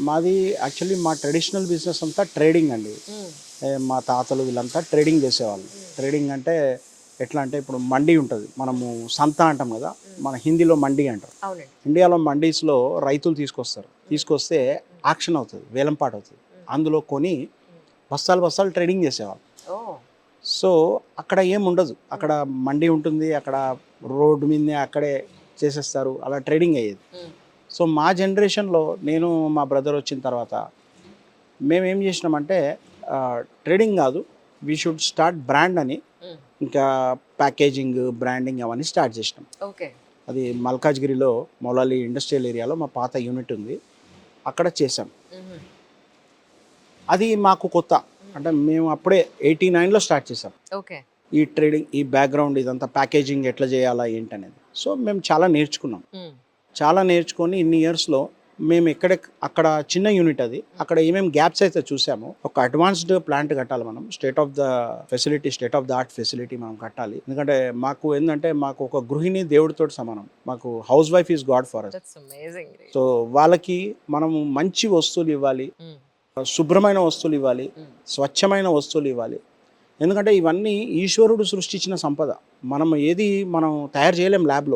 మాది యాక్చువల్లీ మా traditional business అంతా ట్రేడింగ్ అండి. మా తాతలు వీళ్ళంతా ట్రేడింగ్ చేసేవాళ్ళు. ట్రేడింగ్ అంటే ఎట్లా అంటే ఇప్పుడు మండీ ఉంటుంది, మనము సంత అంటాం కదా, మన హిందీలో మండీ అంటారు. ఇండియాలో మండీస్లో రైతులు తీసుకొస్తే ఆక్షన్ అవుతుంది, వేలంపాట అవుతుంది. అందులో కొని బస్తాలు బస్తాలు ట్రేడింగ్ చేసేవాళ్ళు. సో అక్కడ ఏం ఉండదు, అక్కడ మండీ ఉంటుంది, అక్కడ రోడ్డు మీదనే అక్కడే చేసేస్తారు, అలా ట్రేడింగ్ అయ్యేది. సో మా జనరేషన్లో నేను మా బ్రదర్ వచ్చిన తర్వాత మేమేం చేసినామంటే ట్రేడింగ్ కాదు, వీ షుడ్ స్టార్ట్ బ్రాండ్ అని, ఇంకా ప్యాకేజింగ్ బ్రాండింగ్ అవన్నీ స్టార్ట్ చేసినాం. అది మల్కాజ్గిరిలో మౌలాలి ఇండస్ట్రియల్ ఏరియాలో మా పాత యూనిట్ ఉంది, అక్కడ చేసాం. అది మాకు కొత్త, అంటే మేము అప్పుడే 89లో స్టార్ట్ చేసాం ఈ ట్రేడింగ్, ఈ బ్యాక్గ్రౌండ్ ఇదంతా ప్యాకేజింగ్ ఎట్లా చేయాలా ఏంటనేది. సో మేము చాలా నేర్చుకొని ఇన్ని ఇయర్స్లో మేము అక్కడ చిన్న యూనిట్ అది, అక్కడ ఏమేమి గ్యాప్స్ అయితే చూసామో, ఒక అడ్వాన్స్డ్ ప్లాంట్ కట్టాలి మనం, state of the art facility మనం కట్టాలి. ఎందుకంటే మాకు ఏంటంటే మాకు ఒక గృహిణి దేవుడితో సమానం, మాకు housewife is god for us. So వాళ్ళకి మనము మంచి వస్తువులు ఇవ్వాలి, శుభ్రమైన వస్తువులు ఇవ్వాలి, స్వచ్ఛమైన వస్తువులు ఇవ్వాలి. ఎందుకంటే ఇవన్నీ ఈశ్వరుడు సృష్టించిన సంపద, మనం తయారు చేయలేం ల్యాబ్లో.